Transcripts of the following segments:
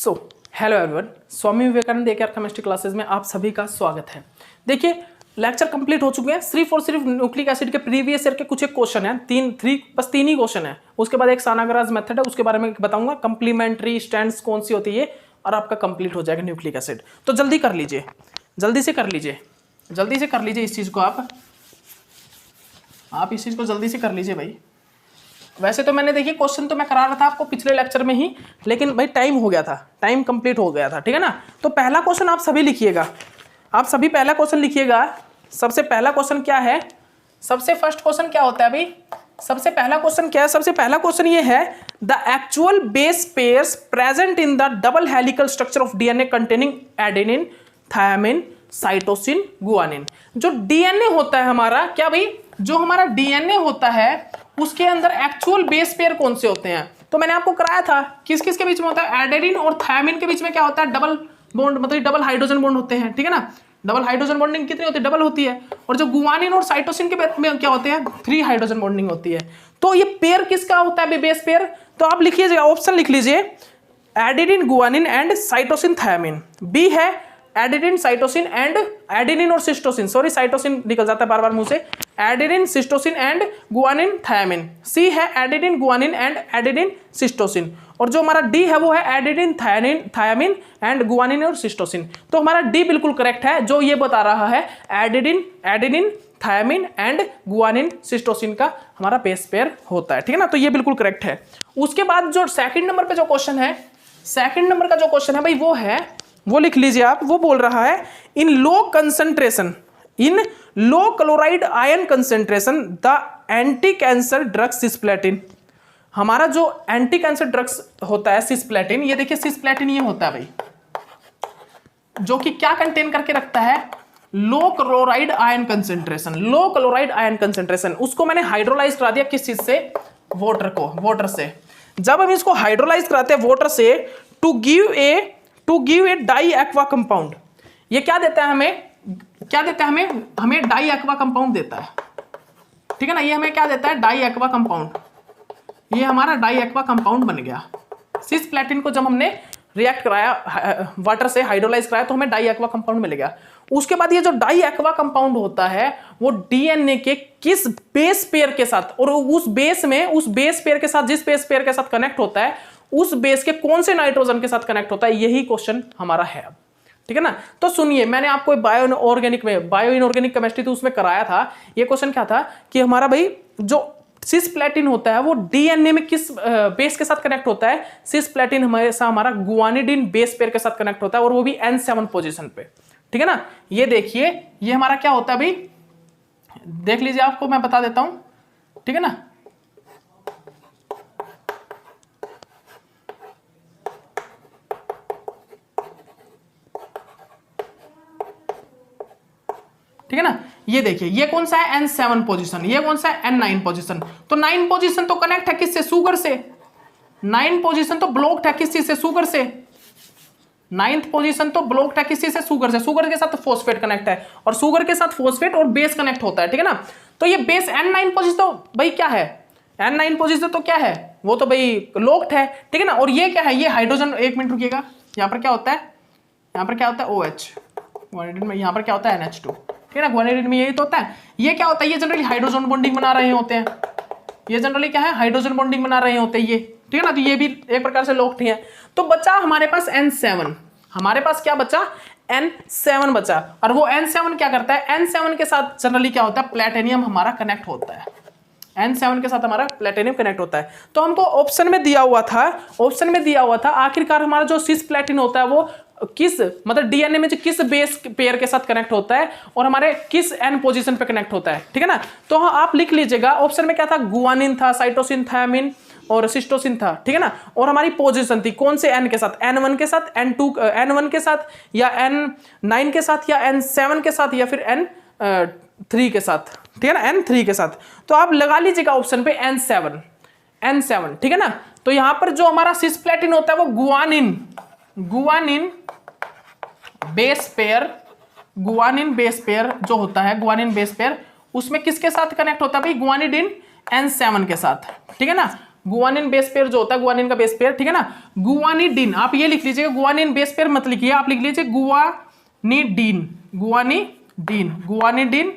So hello everyone, Swami Vivekananda एक chemistry classes में आप सभी का स्वागत है। देखिए लेक्चर कंप्लीट हो चुके हैं। सिर्फ और सिर्फ न्यूक्लिक एसिड के प्रीवियस ईयर के कुछ एक क्वेश्चन है, तीन ही क्वेश्चन है। उसके बाद एक सानाग्राज मेथड है, उसके बारे में बताऊंगा। कंप्लीमेंट्री स्टैंड्स कौन सी होती है और आपका कंप्लीट हो जाएगा न्यूक्लिक एसिड। तो जल्दी कर लीजिए, जल्दी से कर लीजिए इस चीज़ को। आप इस चीज़ को जल्दी से कर लीजिए भाई। वैसे तो मैंने देखिए क्वेश्चन तो मैं करा रहा था आपको पिछले लेक्चर में ही, लेकिन भाई टाइम हो गया था, टाइम कंप्लीट हो गया था, ठीक है ना। तो पहला क्वेश्चन आप सभी लिखिएगा, आप सभी पहला क्वेश्चन लिखिएगा। सबसे पहला क्वेश्चन क्या है, सबसे फर्स्ट क्वेश्चन क्या होता है भाई, सबसे पहला क्वेश्चन क्या है? सबसे पहला क्वेश्चन ये है, the actual base pairs present in the double helical structure of DNA containing adenine, thymine, cytosine, guanine. जो डीएनए होता है हमारा, क्या भाई, जो हमारा डीएनए होता है उसके अंदर एक्चुअल बेस पेयर कौन से होते हैं? तो मैंने आपको कराया था किस किस के बीच में होता है, एडेनिन और थायमिन के बीच में क्या होता है, डबल बॉन्ड, मतलब डबल हाइड्रोजन बॉन्ड होते हैं, ठीक है ना। डबल हाइड्रोजन बॉन्डिंग कितनी होती है, डबल होती है। और जो गुआनिन और साइटोसिन के बीच में क्या होते हैं, 3 हाइड्रोजन बॉन्डिंग होती है। तो ये पेयर किसका होता है बेस पेयर? तो आप लिखिए, ऑप्शन लिख लीजिए, adenine, guanine and cytosine, thymine. B है एडेनिन, साइटोसिन एंड एडेनिन और सिस्टोसिन, सॉरी साइटोसिन निकल जाता है बार बार मुंह से, adenine, cytosine and guanine, thymine. C है adenine, guanine and adenine, cytosine. और जो हमारा डी है वो है एडेनिन, थायमिन एंड गुआनिन और सिस्टोसिन। तो हमारा डी बिल्कुल करेक्ट है, जो ये बता रहा है adenine, thymine and guanine, cytosine का हमारा बेस पेयर होता है, ठीक है ना। तो ये बिल्कुल करेक्ट है। उसके बाद जो सेकंड नंबर पे जो क्वेश्चन है, सेकंड नंबर का जो क्वेश्चन है भाई वो लिख लीजिए आप। वो बोल रहा है, in low concentration, in low chloride ion concentration the anti cancer drug cisplatin. हमारा जो एंटी कैंसर ड्रग्स होता है सिस्प्लेटिन, ये देखिए सिस्प्लेटिन ये होता है भाई, जो कि क्या कंटेन करके रखता है, लो क्लोराइड आयन कंसंट्रेशन। लो क्लोराइड आयन कंसंट्रेशन, उसको मैंने हाइड्रोलाइज करा दिया किस चीज से, वाटर से। जब हम इसको हाइड्रोलाइज कराते हैं वाटर से, to give a diaqua compound, ये क्या देता है हमें, हमें डाई एक्वा कंपाउंड देता है, ठीक है ना। ये हमें क्या देता है, डाई एक्वा कंपाउंड। ये हमारा डाई एक्वा कंपाउंड बन गया। सिस्प्लेटिन को जब हमने रिएक्ट कराया वाटर से, हाइड्रोलाइज कराया, तो हमें डाई एक्वा कंपाउंड मिल गया। उसके बाद ये जो डाई एक्वा कंपाउंड होता है वो डीएनए के किस बेस पेयर के साथ, और उस बेस पेयर के साथ, जिस बेस पेयर के साथ कनेक्ट होता है, उस बेस के कौन से नाइट्रोजन के साथ कनेक्ट होता है, यही क्वेश्चन हमारा है, ठीक है ना। तो सुनिए, मैंने आपको बायो इनऑर्गेनिक केमिस्ट्री तो उसमें कराया था। ये क्वेश्चन क्या था कि हमारा भाई जो सिस्प्लेटिन होता है वो डीएनए में किस बेस के साथ कनेक्ट होता है। सिस्प्लेटिन हमेशा हमारा गुआनिडिन बेस पेयर के साथ कनेक्ट होता है, और वो भी N7 पोजीशन पे, ठीक है ना। ये देखिए, ये हमारा क्या होता है भाई, देख लीजिए, आपको मैं बता देता हूं, ठीक है ना। ठीक है ना, ये देखिए, ये कौन सा है, N7 पोजीशन, ये कौन सा है, N9 पोजीशन। तो 9 पोजीशन तो कनेक्ट है किससे, शुगर से। 9 पोजीशन तो ब्लॉक्ड है किस चीज से, शुगर से। 9th पोजीशन तो ब्लॉक्ड है किस चीज से, शुगर से। शुगर के साथ फॉस्फेट कनेक्ट है, और शुगर के साथ फॉस्फेट और बेस कनेक्ट होता है, ठीक है ना। तो ये बेस N9 पोजीशन तो भाई क्या है, N9 पोजीशन तो क्या है, वो तो भाई लॉक्ड है, ठीक है ना। और ये क्या है, ये हाइड्रोजन, एक मिनट रुकिएगा, यहाँ पर क्या होता है, यहाँ पर क्या होता है, OH गुआनिडिन में, यहाँ पर क्या होता है, NH2, ठीक है ना। गुआनिडिन में यही तो होता है। ये क्या होता है, ये जनरली हाइड्रोजन बॉन्डिंग बना रहे होते हैं, ये जनरली क्या है, हाइड्रोजन बॉन्डिंग बना रहे होते हैं ये, ठीक है ना। तो ये भी एक प्रकार से लॉक्ड ही है। तो बचा हमारे पास N7, हमारे पास क्या बचा, N7 बचा। और वो N7 क्या करता है, N7 के साथ जनरली क्या होता है, प्लेटिनियम हमारा कनेक्ट होता है। N7 के साथ हमारा प्लेटिनियम कनेक्ट होता है। तो हमको ऑप्शन में दिया हुआ था आखिरकार हमारा जो सिस्प्लेटिन होता है वो किस, मतलब डीएनए में जो किस बेस पेयर के साथ कनेक्ट होता है, और हमारे किस एन पोजीशन पे कनेक्ट होता है, ठीक है ना। तो आप लिख लीजिएगा, ऑप्शन में क्या था, गुआनिन था, साइटोसिन, थायमिन और सिस्टोसिन था, ठीक है ना। और हमारी पोजीशन थी कौन से एन के साथ, N1 के साथ, N1 के साथ, या N9 के साथ, या N7 के साथ, या फिर N3 के साथ, ठीक है ना, N3 के साथ। तो आप लगा लीजिएगा ऑप्शन पे N7, ठीक है ना। तो यहां पर जो हमारा सिस्प्लेटिन होता है वो गुआनिन बेस पेयर जो होता है, गुआनिन बेस पेयर, उसमें किसके साथ कनेक्ट होता है भाई, गुआनिडिन N7 के साथ, ठीक है ना। गुआनिन बेस पेयर जो होता है, गुआनिन का बेस पेयर, ठीक है ना, गुआनिडीन, आप ये लिख लीजिएगा, गुआनिन बेस पेयर मत लिखिए, आप लिख लीजिए गुआनिडीन, गुआनिडीन, गुआनिडीन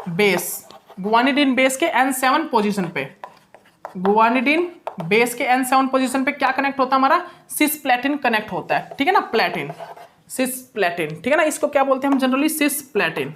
बेस के N7 पोजीशन पे, गुआनिडीन बेस के N7 पोजीशन पे क्या कनेक्ट होता है हमारा, सिस्प्लेटिन कनेक्ट होता है, ठीक है ना, प्लेटिन, सिस्प्लेटिन, ठीक है ना, इसको क्या बोलते हैं हम जनरली, सिस्प्लेटिन,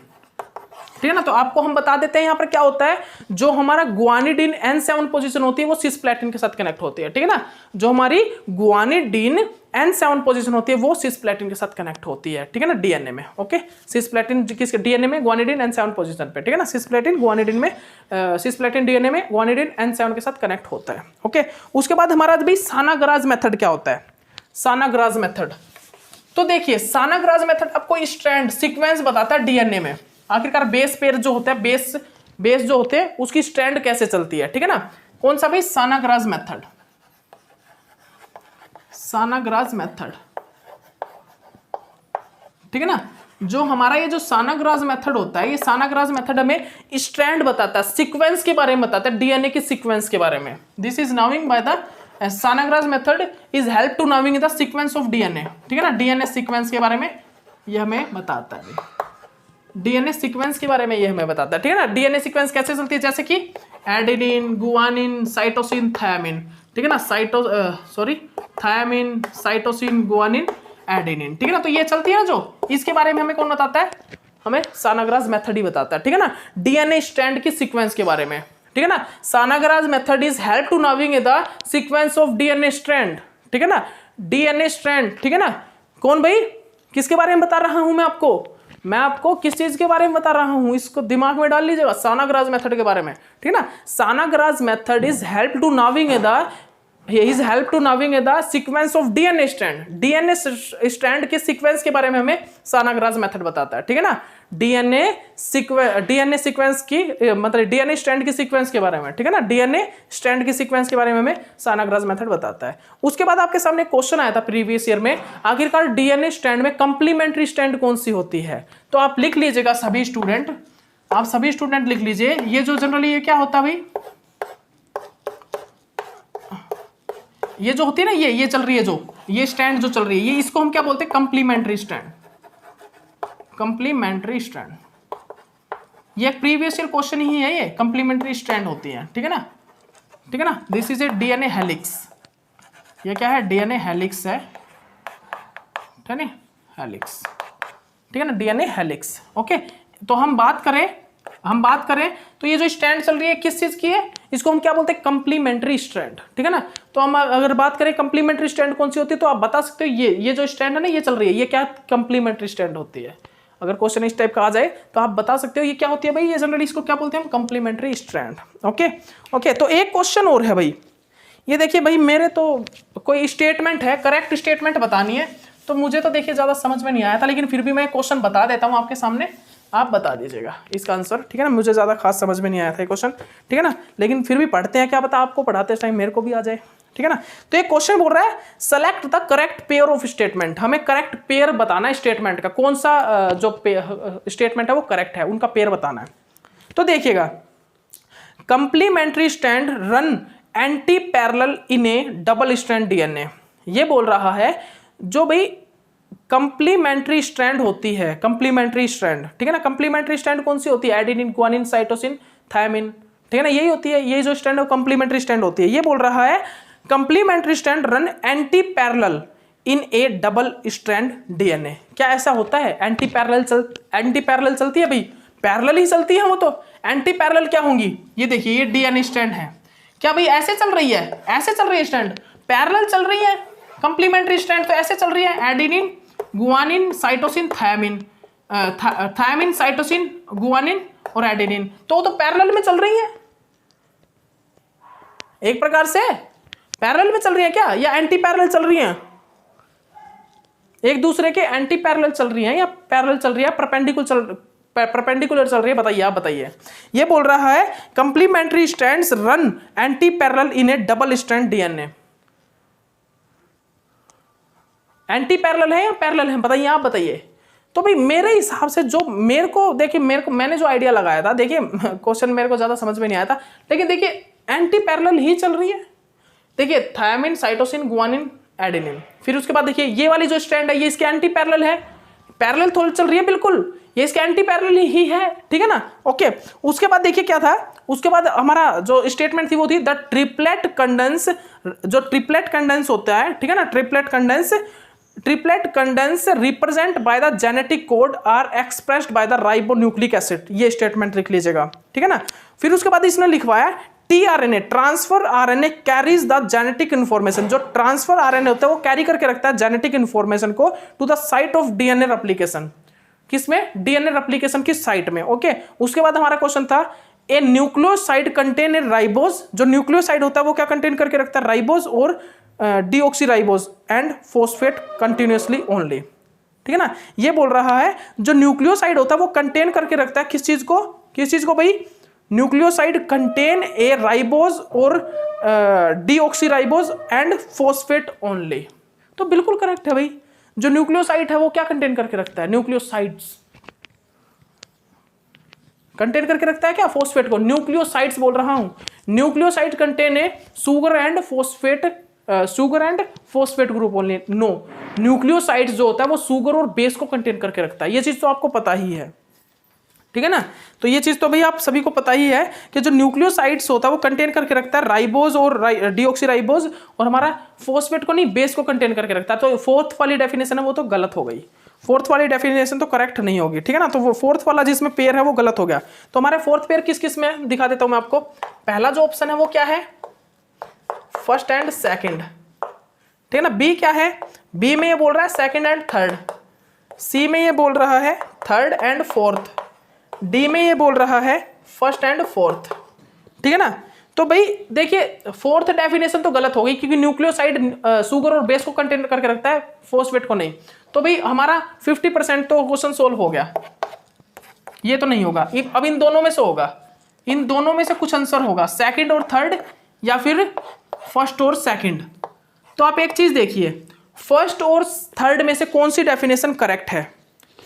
ठीक है ना। तो आपको हम बता देते हैं यहाँ पर क्या होता है, जो हमारा गुआनिडीन N7 पोजीशन होती है वो सिस्प्लेटिन के साथ कनेक्ट होती है, ठीक है ना, जो हमारी गुआनिडीन N7 पोजीशन होती है वो सिस्प्लेटिन के साथ कनेक्ट होती है, ठीक है ना, डीएनए में, ओके, सिस्प्लेटिन किसके डीएनए में, गुआनिडीन N7 पोजीशन पे, ठीक है ना, सिस्प्लेटिन गुआनिडीन में, सिस्प्लेटिन डीएनए में गुआनिडीन N7 के साथ कनेक्ट होता है, ओके। उसके बाद हमारा भाई सानाग्राज मेथड क्या होता है, सानाग्राज मेथड, तो देखिए सानाग्राज मेथड आपको स्ट्रैंड सीक्वेंस बताता है डीएनए में, आखिरकार बेस पेयर जो होता है, बेस जो होते हैं उसकी स्ट्रैंड कैसे चलती है, ठीक है ना, कौन सा भाई, सानाग्राज मेथड, सानाग्राज मेथड, ठीक है ना, जो हमारा ये जो सानाग्राज मेथड होता है, ये सानाग्राज मेथड हमें स्ट्रैंड बताता है, सीक्वेंस के बारे में बताता है, डीएनए के सीक्वेंस के बारे में, this is knowing by the Sanger's method is help to knowing the sequence of DNA, ठीक है ना, डीएनए सीक्वेंस के बारे में ये हमें बताता है, डीएनए सीक्वेंस के बारे में ये हमें बताता है, ठीक है ना, डीएनए सीक्वेंस कैसे चलती है, जैसे कि एडेनिन, गुआनिन, साइटोसिन, थायमिन, ठीक है ना, थायमिन, साइटोसिन, गुआनिन, एडेनिन, ठीक है ना, तो ये चलती है ना, जो इसके बारे में हमें कौन बताता है, हमें सानाग्राज मेथड ही बताता है, ठीक है ना, डीएनए स्ट्रैंड की सीक्वेंस के बारे में, ठीक है ना, Sanger's method is help to knowing the sequence of DNA strand, ठीक है ना, डीएनए स्ट्रैंड, ठीक है ना, कौन भाई, किसके बारे में बता रहा हूं मैं आपको किस चीज के बारे में बता रहा हूं, इसको दिमाग में डाल लीजिएगा, सानाग्राज मेथड के बारे में, ठीक है ना, Sanger's method is help to knowing the sequence of DNA strand, DNA strand के सीक्वेंस के बारे में हमें सानाग्राज मेथड बताता है, ठीक है ना, डीएनए सीक्वेंस की मतलब डीएनए स्ट्रैंड की सीक्वेंस के बारे में, ठीक है ना, डीएनए स्ट्रैंड की सीक्वेंस के बारे में हमें सानाग्राज मेथड बताता है। उसके बाद आपके सामने क्वेश्चन आया था प्रीवियस ईयर में, आखिरकार डीएनए स्ट्रैंड में कंप्लीमेंट्री स्ट्रैंड कौन सी होती है, तो आप लिख लीजिएगा सभी स्टूडेंट, आप सभी स्टूडेंट लिख लीजिए, ये जो जनरली ये क्या होता है भाई, ये जो होती है ना, ये चल रही है, जो ये स्ट्रैंड जो चल रही है, ये इसको हम क्या बोलते हैं, कंप्लीमेंट्री स्ट्रैंड, कंप्लीमेंट्री स्ट्रैंड, ये एक प्रीवियस ईयर क्वेश्चन ही है, ये कंप्लीमेंट्री स्ट्रैंड होती है, ठीक है ना, ठीक है ना, this is a DNA helix, ये क्या है, डीएनए हेलिक्स है, ठीक है ना, हेलिक्स, ठीक है ना, डीएनए हेलिक्स, ओके। तो हम बात करें तो ये जो स्ट्रैंड चल रही है किस चीज की है, इसको हम क्या बोलते हैं, कंप्लीमेंट्री स्ट्रैंड, ठीक है ना, तो हम अगर बात करें कंप्लीमेंट्री स्ट्रैंड कौन सी होती है, तो आप बता सकते हो ये जो स्ट्रैंड है ना, ये चल रही है, ये क्या कंप्लीमेंट्री स्ट्रैंड होती है, अगर क्वेश्चन इस टाइप का आ जाए तो आप बता सकते हो ये क्या होती है भाई, ये जनरली इसको क्या बोलते हैं हम, कंप्लीमेंट्री स्ट्रैंड, ओके। तो एक क्वेश्चन और है भाई, ये देखिए भाई, मेरे तो कोई स्टेटमेंट है, करेक्ट स्टेटमेंट बतानी है, तो मुझे तो देखिए ज्यादा समझ में नहीं आया था, लेकिन फिर भी मैं क्वेश्चन बता देता हूँ आपके सामने, आप बता दीजिएगा इसका आंसर, ठीक है ना, मुझे ज्यादा खास समझ में नहीं आया था ये क्वेश्चन, ठीक है ना, लेकिन फिर भी पढ़ते हैं, क्या पता आपको पढ़ाते टाइम मेरे को भी आ जाए, ठीक है ना। तो एक क्वेश्चन बोल रहा है, select the correct pair of statement, हमें करेक्ट पेयर बताना है स्टेटमेंट का, कौन सा जो स्टेटमेंट है वो करेक्ट है, उनका पेयर बताना है। तो देखिएगा, complementary strand run anti parallel in A double strand DNA, ये बोल रहा है जो भाई कंप्लीमेंट्री स्ट्रैंड होती है, कंप्लीमेंट्री स्ट्रैंड, ठीक है ना, कंप्लीमेंट्री स्ट्रैंड कौन सी होती है, एडेनिन, गुआनिन, साइटोसिन, थायमिन, ठीक है ना, यही होती है, ये जो स्ट्रैंड है कंप्लीमेंट्री स्ट्रैंड होती है। ये बोल रहा है complementary strand run anti parallel in A double strand DNA, क्या ऐसा होता है, एंटी पैरेलल चलती है भाई, पैरेलल ही चलती है वो, तो एंटी पैरेलल क्या होंगी, ये देखिए ये डीएनए स्ट्रैंड है, क्या भाई ऐसे चल रही है, ऐसे चल रही है स्ट्रैंड, पैरेलल चल रही है, कंप्लीमेंट्री स्ट्रैंड तो ऐसे चल रही है, adenine, guanine, cytosine, thymine, cytosine, guanine और एडेनिन, तो वो तो पैरेलल में चल रही है, एक प्रकार से पैरेलल में चल रही है क्या, या एंटी पैरेलल चल रही है, एक दूसरे के एंटी पैरेलल चल रही है या पैरेलल चल रही है, परपेंडिकुलर चल रही है, बताइए, आप बताइए। ये बोल रहा है complementary strands run anti parallel in A double strand DNA, anti parallel है या पैरेलल है, बताइए, आप बताइए। तो भाई मेरे हिसाब से जो मेरे को मैंने जो आइडिया लगाया था, देखिए क्वेश्चन मेरे को ज्यादा समझ में नहीं आया था, लेकिन देखिए एंटी पैरेलल ही चल रही है, देखिए थायमिन, साइटोसिन, गुआनिन, एडेनिन। फिर उसके बाद देखिए ये वाली जो स्ट्रैंड है ये इसके एंटी पैरेलल है, पैरेलल थोड़ी चल रही है बिल्कुल, ये इसके एंटी पैरेलल ही है, ठीक है ना। ओके, उसके बाद देखिए क्या था, उसके बाद हमारा जो स्टेटमेंट थी वो थी द ट्रिपलेट कंडेंस, जो ट्रिपलेट कंडेंस होता है, ठीक है ना, triplet codons represent by the genetic code are expressed by the ribonucleic acid, ये स्टेटमेंट लिख लीजिएगा, ठीक है ना। फिर उसके बाद इसने लिखवाया tRNA, transfer RNA carries the genetic information, जो ट्रांसफर आरएनए होता है वो कैरी करके रखता है जेनेटिक इंफॉर्मेशन को to the site of DNA replication, किसमें, डीएनए रेप्लिकेशन की साइट में। ओके, उसके बाद हमारा क्वेश्चन था a nucleoside contain a ribose, जो न्यूक्लियोसाइड होता है वो क्या कंटेन करके रखता है, राइबोज और deoxyribose and phosphate continuously only, ठीक है ना। ये बोल रहा है जो न्यूक्लियोसाइड होता है वो कंटेन करके रखता है किस चीज को, किस चीज को भाई, न्यूक्लियोसाइड कंटेन ए राइबोज और डीऑक्सीराइबोज एंड फोस्फेट ओनली। तो बिल्कुल करेक्ट है भाई, जो न्यूक्लियोसाइड है वो क्या कंटेन करके रखता है, न्यूक्लियोसाइड्स कंटेन करके रखता है क्या, फोस्फेट को, न्यूक्लियोसाइड्स बोल रहा हूं, nucleoside contain a sugar and phosphate group only. No, nucleosides जो होता है वो सुगर और बेस को कंटेन करके रखता है, ये चीज तो आपको पता ही है, ठीक है ना। तो ये चीज तो भाई आप सभी को पता ही है कि जो न्यूक्लियोसाइड्स होता है वो कंटेन करके रखता है राइबोज और डीऑक्सीराइबोज, और हमारा फोस्फेट को नहीं, बेस को कंटेन करके रखता है। तो फोर्थ वाली डेफिनेशन है वो तो गलत हो गई, फोर्थ वाली डेफिनेशन तो करेक्ट नहीं होगी, ठीक है ना। तो वो फोर्थ वाला जिसमें पेयर है वो गलत हो गया। तो हमारे फोर्थ पेयर किस किस में दिखा देता हूं मैं आपको। पहला जो ऑप्शन है वो क्या है, फर्स्ट एंड सेकंड, ठीक है ना। बी क्या है, बी में ये बोल रहा है सेकंड एंड थर्ड, सी में ये बोल रहा है थर्ड एंड फोर्थ, डी में ये बोल रहा है फर्स्ट एंड फोर्थ, ठीक है ना। तो भाई देखिए फोर्थ डेफिनेशन तो गलत हो गई क्योंकि न्यूक्लियोसाइड सुगर और बेस को कंटेन करके रखता है, फोस्फेट को नहीं। तो भाई हमारा 50% तो क्वेश्चन सोल्व हो गया, ये तो नहीं होगा। अब इन दोनों में से होगा, इन दोनों में से कुछ आंसर होगा, सेकंड और थर्ड या फिर फर्स्ट और सेकंड। तो आप एक चीज देखिए, फर्स्ट और थर्ड में से कौन सी डेफिनेशन करेक्ट है,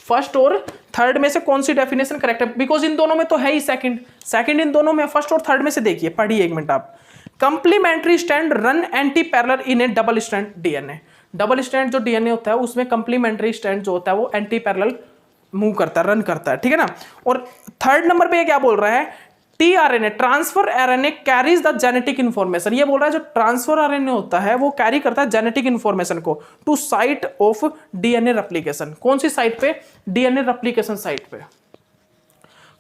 फर्स्ट और थर्ड में से कौन सी डेफिनेशन करेक्ट है, बिकॉज इन दोनों में तो है ही सेकंड इन दोनों में, फर्स्ट और थर्ड में से देखिए, पढ़िए एक मिनट आप। Complementary strand run anti parallel in A double strand DNA, double strand जो डीएनए होता है उसमें कंप्लीमेंट्री स्ट्रैंड जो होता है वो एंटी पैरेलल मूव करता है, रन करता है, ठीक है ना। और थर्ड नंबर पे क्या बोल रहा है, tRNA, transfer RNA carries the genetic information, ये बोल रहा है जो ट्रांसफर आरएनए होता है वो कैरी करता है जेनेटिक इंफॉर्मेशन को to site of DNA replication, कौन सी साइट पे, डीएनए रेप्लिकेशन साइट पे।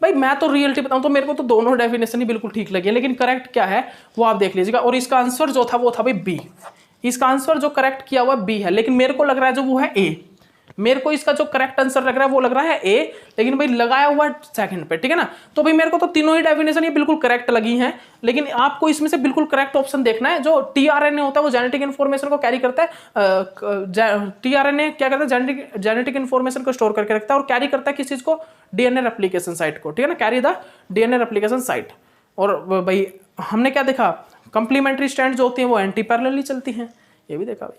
भाई मैं तो रियलिटी बताऊं तो मेरे को तो दोनों डेफिनेशन ही बिल्कुल ठीक लगी है, लेकिन करेक्ट क्या है वो आप देख लीजिएगा। और इसका आंसर जो था वो था भाई बी, इसका आंसर जो करेक्ट किया हुआ बी है, लेकिन मेरे को लग रहा है जो वो है ए, मेरे को इसका जो करेक्ट आंसर लग रहा है वो लग रहा है ए, लेकिन भाई लगाया हुआ सेकंड पे, ठीक है ना। तो भाई मेरे को तो तीनों ही डेफिनेशन ये बिल्कुल करेक्ट लगी हैं, लेकिन आपको इसमें से बिल्कुल करेक्ट ऑप्शन देखना है। जो टीआरएनए होता है वो जेनेटिक इन्फॉर्मेशन को कैरी करता है, टीआरएनए क्या करता है, जेनेटिक इन्फॉर्मेशन को स्टोर करके रखता है और कैरी करता है किस चीज को, डीएनए रेप्लिकेशन साइट को, ठीक है ना, carry the DNA replication site. और भाई हमने क्या देखा, कंप्लीमेंट्री स्ट्रैंड जो होती है वो एंटी पैरेलल चलती हैं, ये भी देखा भाई,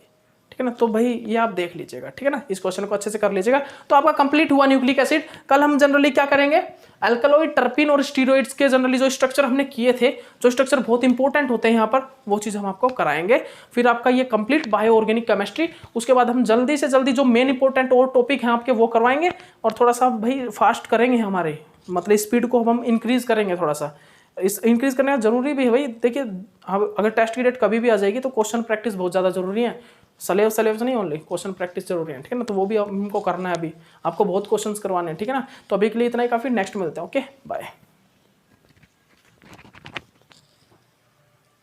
ठीक है ना। तो भाई ये आप देख लीजिएगा, ठीक है ना, इस क्वेश्चन को अच्छे से कर लीजिएगा। तो आपका कंप्लीट हुआ न्यूक्लिक एसिड। कल हम जनरली क्या करेंगे, अल्कलॉइड, टर्पिन और स्टीरॉइड्स के जनरली जो स्ट्रक्चर हमने किए थे, जो स्ट्रक्चर बहुत इंपॉर्टेंट होते हैं यहाँ पर, वो चीज़ हम आपको कराएंगे। फिर आपका ये कंप्लीट बायो ऑर्गेनिक केमिस्ट्री, उसके बाद हम जल्दी से जल्दी जो मेन इंपॉर्टेंट और टॉपिक हैं आपके वो करवाएंगे, और थोड़ा सा भाई फास्ट करेंगे, हमारे मतलब स्पीड को हम इंक्रीज करेंगे थोड़ा सा। इस इंक्रीज करने का जरूरी भी है भाई, देखिए अगर टेस्ट की डेट कभी भी आ जाएगी तो क्वेश्चन प्रैक्टिस बहुत ज़्यादा जरूरी है, सिलेबस नहीं ओनली, क्वेश्चन प्रैक्टिस जरूरी है, ठीक है ना। तो वो भी हमको करना है, अभी आपको बहुत क्वेश्चंस करवाने हैं, ठीक है ना। तो अभी के लिए इतना ही काफ़ी, नेक्स्ट मिलते हैं, ओके बाय।